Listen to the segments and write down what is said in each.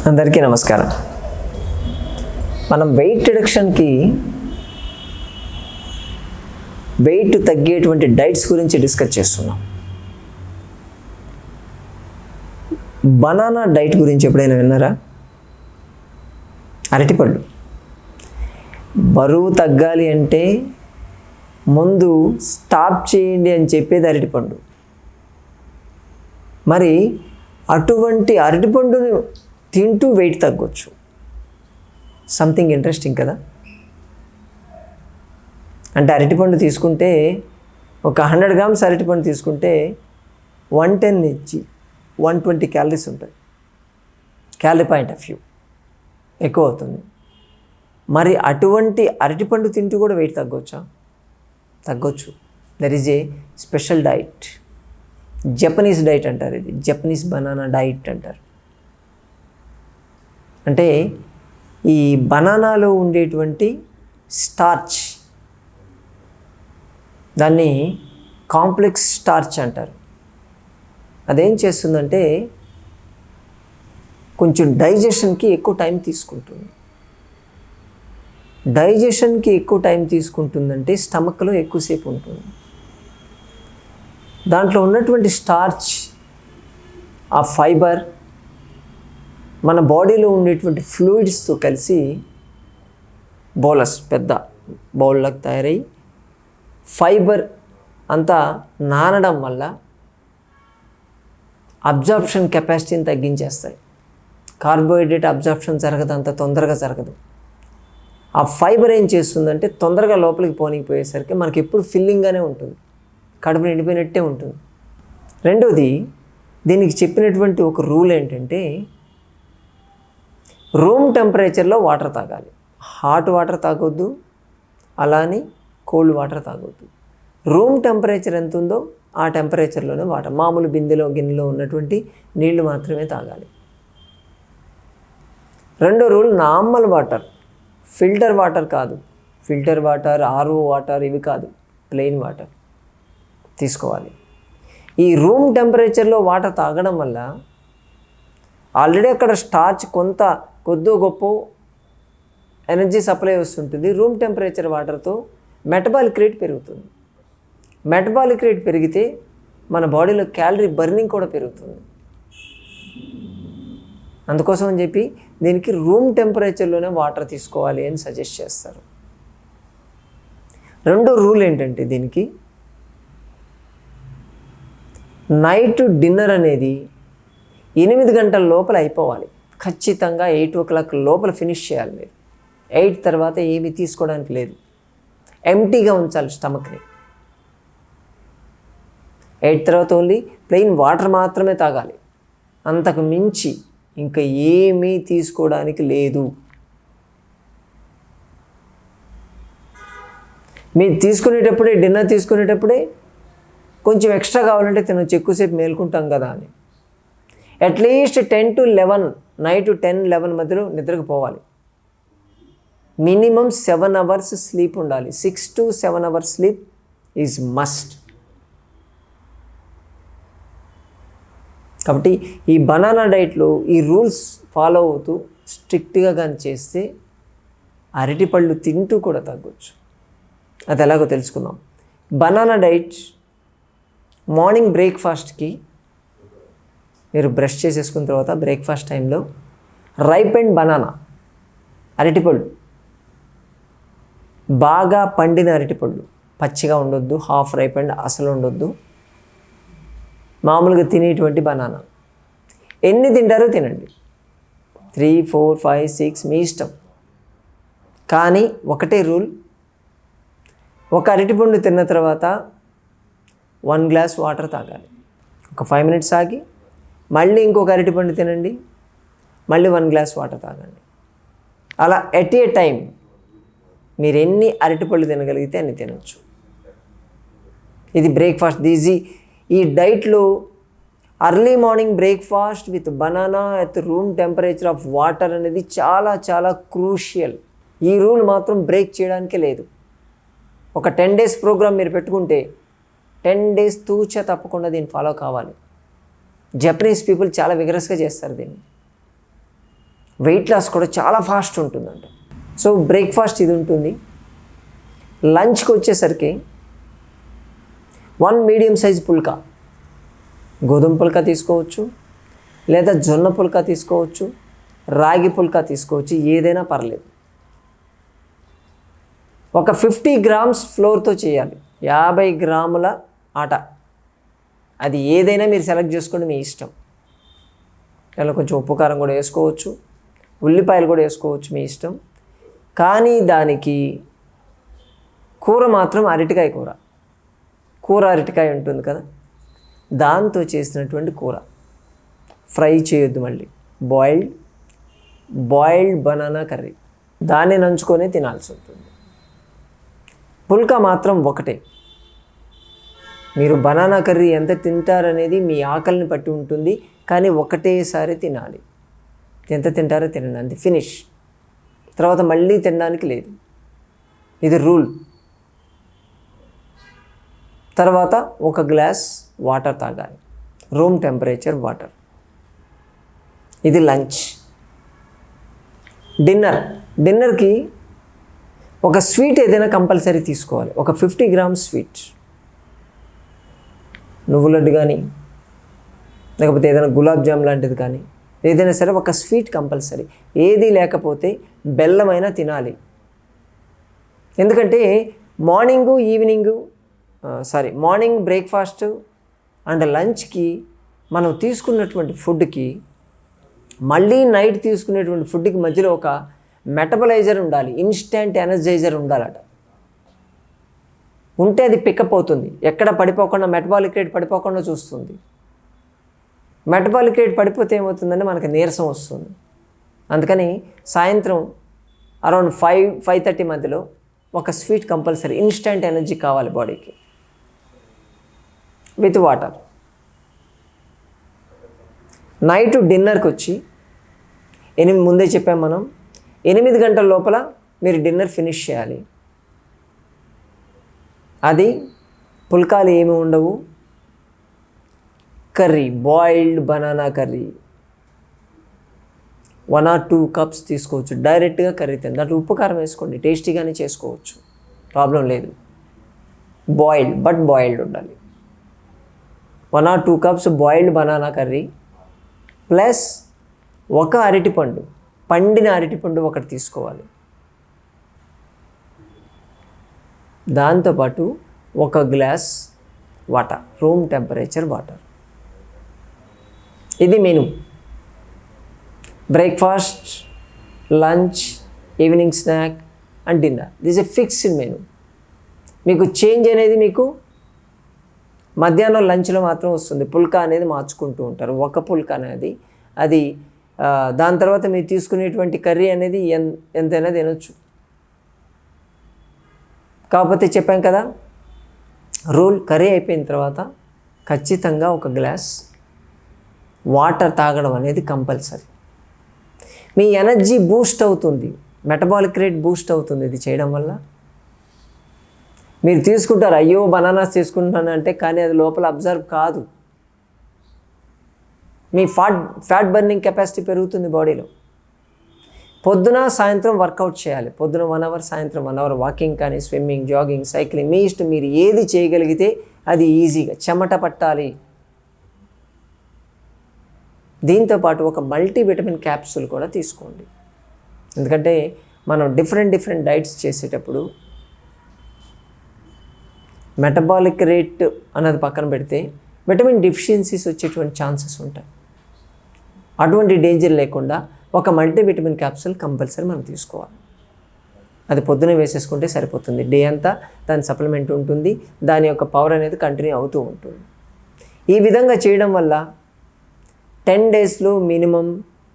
అందరికీ నమస్కారం. మనం వెయిట్ రిడక్షన్కి వెయిట్ తగ్గేటువంటి డైట్స్ గురించి డిస్కస్ చేస్తున్నాం. బనానా డైట్ గురించి ఎప్పుడైనా విన్నారా? అరటిపళ్ళు. బరువు తగ్గాలి అంటే ముందు స్టాప్ చేయండి అని చెప్పేది అరటిపండు. మరి అటువంటి అరటిపండుని తింటూ వెయిట్ తగ్గొచ్చు. సంథింగ్ ఇంట్రెస్టింగ్ కదా. అంటే అరటిపండు తీసుకుంటే ఒక 100 గ్రామ్స్ అరటిపండు తీసుకుంటే 110 నుంచి 120 క్యాలరీస్ ఉంటాయి. క్యాలరీ పాయింట్ ఆఫ్ వ్యూ ఎక్కువ అవుతుంది. మరి అటువంటి అరటిపండు తింటూ కూడా వెయిట్ తగ్గొచ్చా? తగ్గొచ్చు. There is a special diet. Japanese diet అంటారు. ఇది జపనీస్ బనానా డైట్ అంటారు. అంటే ఈ బనానాలో ఉండేటువంటి స్టార్చ్, దాన్ని కాంప్లెక్స్ స్టార్చ్ అంటారు. అదేం చేస్తుందంటే కొంచెం డైజెషన్కి ఎక్కువ టైం తీసుకుంటుంది. డైజెషన్కి ఎక్కువ టైం తీసుకుంటుందంటే స్టమక్లో ఎక్కువసేపు ఉంటుంది. దాంట్లో ఉన్నటువంటి స్టార్చ్, ఆ ఫైబర్ మన బాడీలో ఉండేటువంటి ఫ్లూయిడ్స్తో కలిసి బౌలస్ పెద్ద బౌల్లకు తయారై ఫైబర్ అంతా నానడం వల్ల అబ్జార్ప్షన్ కెపాసిటీని తగ్గించేస్తాయి. కార్బోహైడ్రేట్ అబ్జార్ప్షన్ జరగదు, అంత తొందరగా జరగదు. ఆ ఫైబర్ ఏం చేస్తుందంటే తొందరగా లోపలికి పోనీకిపోయేసరికి మనకి ఎప్పుడు ఫిల్లింగ్గానే ఉంటుంది, కడుపు నిండిపోయినట్టే ఉంటుంది. రెండోది, దీనికి చెప్పినటువంటి ఒక రూల్ ఏంటంటే రూమ్ టెంపరేచర్లో వాటర్ తాగాలి. హాట్ వాటర్ తాగొద్దు, అలానే కోల్డ్ వాటర్ తాగొద్దు. రూమ్ టెంపరేచర్ ఎంత ఉందో ఆ టెంపరేచర్లోనే వాటర్, మామూలు బిందెలో గిన్నెలో ఉన్నటువంటి నీళ్లు మాత్రమే తాగాలి. రెండో rule, normal water, filter water కాదు. ఫిల్టర్ వాటర్, ఆర్ఓ వాటర్ ఇవి కాదు, ప్లెయిన్ వాటర్ తీసుకోవాలి. ఈ రూమ్ టెంపరేచర్లో వాటర్ తాగడం వల్ల ఆల్రెడీ అక్కడ స్టార్చ్ కొద్దో గొప్ప ఎనర్జీ సప్లై వస్తుంటుంది. రూమ్ టెంపరేచర్ వాటర్తో మెటబాలిక్ రేట్ పెరుగుతుంది. మెటబాలిక్ రేట్ పెరిగితే మన బాడీలో క్యాలరీ బర్నింగ్ కూడా పెరుగుతుంది. అందుకోసం అని చెప్పి దీనికి రూమ్ టెంపరేచర్లోనే వాటర్ తీసుకోవాలి అని సజెస్ట్ చేస్తారు. రెండో రూల్ ఏంటంటే దీనికి నైట్ డిన్నర్ అనేది 8 గంటల లోపల అయిపోవాలి. ఖచ్చితంగా 8 o'clock లోపల ఫినిష్ చేయాలి. మీరు 8 తర్వాత ఏమీ తీసుకోవడానికి లేదు. ఎంటీగా ఉంచాలి స్టమక్ని. 8 తర్వాత ఓన్లీ ప్లెయిన్ వాటర్ మాత్రమే తాగాలి. అంతకు మించి ఇంకా ఏమీ తీసుకోవడానికి లేదు. మీరు తీసుకునేటప్పుడే, డిన్నర్ తీసుకునేటప్పుడే కొంచెం ఎక్స్ట్రా కావాలంటే తినొచ్చు, ఎక్కువసేపు మేల్కుంటాం కదా అని. అట్లీస్ట్ 10 to 11, నైట్ 10-11 మధ్యలో నిద్రకు పోవాలి. మినిమం 7 hours స్లీప్ ఉండాలి. 6 to 7 hours sleep is must. కాబట్టి ఈ బనానా డైట్లో ఈ రూల్స్ ఫాలో అవుతూ స్ట్రిక్ట్గా కానీ చేస్తే అరటిపళ్ళు తింటూ కూడా తగ్గొచ్చు. అది ఎలాగో తెలుసుకుందాం. బనానా డైట్ మార్నింగ్ బ్రేక్ఫాస్ట్కి మీరు బ్రష్ చేసేసుకున్న తర్వాత బ్రేక్ఫాస్ట్ టైంలో రైపెండ్ బనానా, అరటిపళ్ళు, బాగా పండిన అరటిపళ్ళు, పచ్చిగా ఉండొద్దు, హాఫ్ రైపెండ్ అసలు ఉండొద్దు, మామూలుగా తినేటువంటి బనానా. ఎన్ని తింటారో తినండి, 3, 4, 5, 6 మీ ఇష్టం. కానీ ఒకటే రూల్, ఒక అరటిపండు తిన్న తర్వాత 1 glass వాటర్ తాగాలి. ఒక 5 minutes ఆగి మళ్ళీ ఇంకొక అరటిపండు తినండి, మళ్ళీ 1 glass వాటర్ తాగండి. అలా ఎట్ ఏ టైం మీరు ఎన్ని అరటిపళ్ళు తినగలిగితే అన్ని తినచ్చు. ఇది బ్రేక్ఫాస్ట్. ఈ డైట్లో early morning breakfast with banana at room temperature of water అనేది చాలా చాలా క్రూషియల్. ఈ రూల్ మాత్రం బ్రేక్ చేయడానికే లేదు. ఒక 10 days ప్రోగ్రామ్ మీరు పెట్టుకుంటే 10 days తూచా తప్పకుండా దీన్ని ఫాలో కావాలి. జపనీస్ పీపుల్ చాలా విగరస్గా చేస్తారు దీన్ని. వెయిట్ లాస్ కూడా చాలా ఫాస్ట్ ఉంటుందంట. సో బ్రేక్ఫాస్ట్ ఇది ఉంటుంది. లంచ్కి వచ్చేసరికి 1 మీడియం సైజ్ పుల్కా, గోధుమ పుల్కా తీసుకోవచ్చు, లేదా జొన్న పుల్కా తీసుకోవచ్చు, రాగి పుల్కా తీసుకోవచ్చు, ఏదైనా పర్లేదు. ఒక 50 గ్రామ్స్ ఫ్లోర్తో చేయాలి, 50 గ్రాముల ఆట. అది ఏదైనా మీరు సెలెక్ట్ చేసుకోండి, మీ ఇష్టం. దానిలో కొంచెం ఉప్పు కారం కూడా వేసుకోవచ్చు, ఉల్లిపాయలు కూడా వేసుకోవచ్చు, మీ ఇష్టం. కానీ దానికి కూర మాత్రం అరటికాయ కూర అరటికాయ ఉంటుంది కదా, దాంతో చేసినటువంటి కూర. ఫ్రై చేయొద్దు, మళ్ళీ బాయిల్డ్ బనానా కర్రీ, దాన్ని నంచుకొని తినాల్సి ఉంటుంది. పుల్కా మాత్రం ఒకటే. మీరు బనానా కర్రీ ఎంత తింటారనేది మీ ఆకలిని బట్టి ఉంటుంది, కానీ ఒకటేసారి తినాలి. ఎంత తింటారో తినండి, అంతే, ఫినిష్. తర్వాత మళ్ళీ తినడానికి లేదు, ఇది రూల్. తర్వాత 1 గ్లాస్ వాటర్ తాగాలి, రూమ్ టెంపరేచర్ వాటర్. ఇది లంచ్. డిన్నర్కి ఒక స్వీట్ ఏదైనా కంపల్సరీ తీసుకోవాలి. ఒక 50 గ్రామ్స్ స్వీట్, నువ్వు లడ్డు కానీ, లేకపోతే ఏదైనా గులాబ్ జామ్ లాంటిది కానీ, ఏదైనా సరే ఒక స్వీట్ కంపల్సరీ. ఏది లేకపోతే బెల్లమైనా తినాలి. ఎందుకంటే మార్నింగ్ బ్రేక్ఫాస్ట్ అండ్ లంచ్కి మనం తీసుకున్నటువంటి ఫుడ్కి, మళ్ళీ నైట్ తీసుకునేటువంటి ఫుడ్కి మధ్యలో ఒక మెటబలైజర్ ఉండాలి, ఇన్స్టెంట్ ఎనర్జైజర్ ఉండాలట. ఉంటే అది పికప్ అవుతుంది, ఎక్కడ పడిపోకుండా, మెటబాలిక్ రేట్ పడిపోకుండా చూస్తుంది. మెటబాలిక్ రేట్ పడిపోతే ఏమవుతుందంటే మనకి నీరసం వస్తుంది. అందుకని సాయంత్రం అరౌండ్ 5-5:30 మధ్యలో ఒక స్వీట్ కంపల్సరీ, ఇన్స్టెంట్ ఎనర్జీ కావాలి బాడీకి, విత్ వాటర్. నైట్ డిన్నర్కి వచ్చి ముందే చెప్పాం మనం, 8 గంటల లోపల మీరు డిన్నర్ ఫినిష్ చేయాలి. అది పుల్కాలు ఏమి ఉండవు, curry, boiled banana curry 1 or 2 cups తీసుకోవచ్చు. డైరెక్ట్గా కర్రీ తింది, దాంట్లో ఉప్పు కారం వేసుకోండి, టేస్టీగానే చేసుకోవచ్చు, ప్రాబ్లం లేదు. బాయిల్డ్ ఉండాలి. 1 or 2 cups boiled banana curry plus 1 అరటిపండు, పండిన అరటిపండు 1 తీసుకోవాలి. దాంతోపాటు 1 glass water, room temperature water. ఇది menu. Breakfast, lunch, evening snack and dinner. This a fixed menu. మీకు చేంజ్ అనేది మీకు మధ్యాహ్నం లంచ్లో మాత్రం వస్తుంది. పుల్కా అనేది మార్చుకుంటూ ఉంటారు, 1 పుల్కా అనేది. అది దాని తర్వాత మీరు తీసుకునేటువంటి కర్రీ అనేది ఎంతైనా తినొచ్చు. కాకపోతే చెప్పాం కదా రూల్, కర్రీ అయిపోయిన తర్వాత ఖచ్చితంగా 1 గ్లాస్ వాటర్ తాగడం అనేది కంపల్సరీ. మీ ఎనర్జీ బూస్ట్ అవుతుంది, మెటబాలిక్ రేట్ బూస్ట్ అవుతుంది ఇది చేయడం వల్ల. మీరు తీసుకుంటారు, అయ్యో బనానాస్ తీసుకుంటున్నానంటే, కానీ అది లోపల అబ్జర్వ్ కాదు. మీ ఫ్యాట్ బర్నింగ్ కెపాసిటీ పెరుగుతుంది బాడీలో. పొద్దున సాయంత్రం వర్కౌట్ చేయాలి. పొద్దున 1 అవర్, సాయంత్రం 1 అవర్ వాకింగ్ కానీ, స్విమ్మింగ్, జాగింగ్, సైక్లింగ్, మీ ఇష్టం. మీరు ఏది చేయగలిగితే అది ఈజీగా. చెమట పట్టాలి. దీంతోపాటు 1 మల్టీవిటమిన్ క్యాప్సూల్ కూడా తీసుకోండి. ఎందుకంటే మనం డిఫరెంట్ డైట్స్ చేసేటప్పుడు మెటబాలిక్ రేట్ అన్నది పక్కన పెడితే విటమిన్ డెఫిషియన్సీస్ వచ్చేటువంటి ఛాన్సెస్ ఉంటాయి. అటువంటి డేంజర్ లేకుండా 1 మల్టీవిటమిన్ క్యాప్సూల్ కంపల్సరీ మనం తీసుకోవాలి. అది పొద్దునే వేసేసుకుంటే సరిపోతుంది. డే అంతా దాని సప్లిమెంట్ ఉంటుంది, దాని యొక్క పవర్ అనేది కంటిన్యూ అవుతూ ఉంటుంది. ఈ విధంగా చేయడం వల్ల 10 డేస్లో మినిమం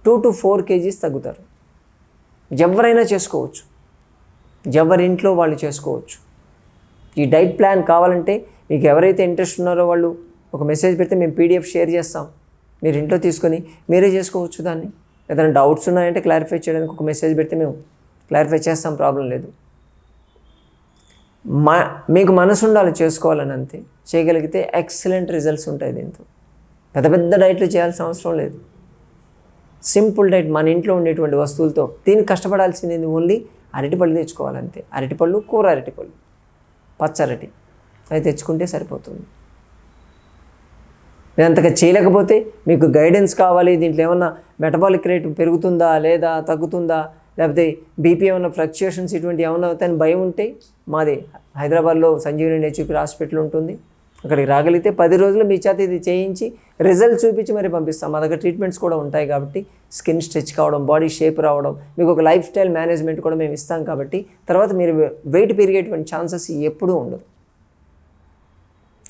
2 to 4 kgs తగ్గుతారు. ఎవరైనా చేసుకోవచ్చు, ఎవరింట్లో వాళ్ళు చేసుకోవచ్చు. ఈ డైట్ ప్లాన్ కావాలంటే మీకు ఎవరైతే ఇంట్రెస్ట్ ఉన్నారో వాళ్ళు ఒక మెసేజ్ పెడితే మేము PDF షేర్ చేస్తాం, మీరు ఇంట్లో తీసుకొని మీరే చేసుకోవచ్చు. దాన్ని ఏదైనా డౌట్స్ ఉన్నాయంటే క్లారిఫై చేయడానికి ఒక మెసేజ్ పెడితే మేము క్లారిఫై చేస్తాం, ప్రాబ్లం లేదు. మీకు మనసు ఉండాలి చేసుకోవాలని, అంతే. చేయగలిగితే ఎక్సలెంట్ రిజల్ట్స్ ఉంటాయి. దీంతో పెద్ద డైట్లు చేయాల్సిన అవసరం లేదు. సింపుల్ డైట్, మన ఇంట్లో ఉండేటువంటి వస్తువులతో. దీనికి కష్టపడాల్సింది ఓన్లీ అరటిపళ్ళు తెచ్చుకోవాలంతే. అరటిపళ్ళు, కూర అరటిపళ్ళు, పచ్చరటి అవి తెచ్చుకుంటే సరిపోతుంది. నేను అంతగా చేయలేకపోతే మీకు గైడెన్స్ కావాలి, దీంట్లో ఏమన్నా మెటబాలిక్ రేట్ పెరుగుతుందా లేదా తగ్గుతుందా, లేకపోతే బీపీ ఏమన్నా ఫ్లక్చుయేషన్స్ ఇటువంటి ఏమన్నా అవుతాయని భయం ఉంటే మాది హైదరాబాద్లో సంజీవని నేచురల్ హాస్పిటల్ ఉంటుంది. అక్కడికి రాగలిగితే 10 రోజులు మీ చేత ఇది చేయించి రిజల్ట్ చూపించి మరి పంపిస్తాం. మా దగ్గర ట్రీట్మెంట్స్ కూడా ఉంటాయి కాబట్టి స్కిన్ స్ట్రెచ్ కావడం, బాడీ షేప్ రావడం, మీకు ఒక లైఫ్ స్టైల్ మేనేజ్మెంట్ కూడా మేము ఇస్తాం కాబట్టి తర్వాత మీరు వెయిట్ పెరిగేటువంటి ఛాన్సెస్ ఎప్పుడూ ఉండదు.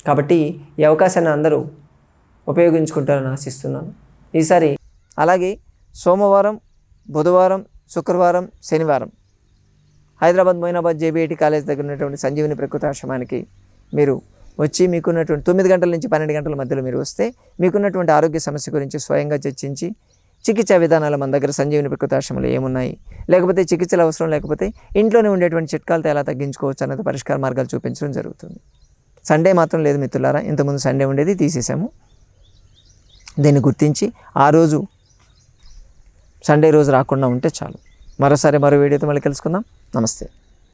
కాబట్టి ఈ అవకాశాన్ని అందరూ ఉపయోగించుకుంటారని ఆశిస్తున్నాను ఈసారి. అలాగే సోమవారం, బుధవారం, శుక్రవారం, శనివారం హైదరాబాద్ మొయినాబాద్ జేబీఐటీ కాలేజ్ దగ్గర ఉన్నటువంటి సంజీవని ప్రకృతి ఆశ్రమానికి మీరు వచ్చి మీకున్నటువంటి 9 గంటల నుంచి 12 గంటల మధ్యలో మీరు వస్తే మీకున్నటువంటి ఆరోగ్య సమస్య గురించి స్వయంగా చర్చించి చికిత్సా విధానాలు మన దగ్గర సంజీవని ప్రకృతి ఆశ్రమంలో ఏమున్నాయి, లేకపోతే చికిత్సలు అవసరం లేకపోతే ఇంట్లోనే ఉండేటువంటి చిట్కాలతో ఎలా తగ్గించుకోవచ్చు అన్నది పరిష్కార మార్గాలు చూపించడం జరుగుతుంది. సండే మాత్రం లేదు మిత్రులారా, ఇంతకుముందు సండే ఉండేది తీసేసాము. దీన్ని గుర్తించి ఆ రోజు సండే రోజు రాకుండా ఉంటే చాలు. మరోసారి మరో వీడియోతో మళ్ళీ కలుసుకుందాం. నమస్తే.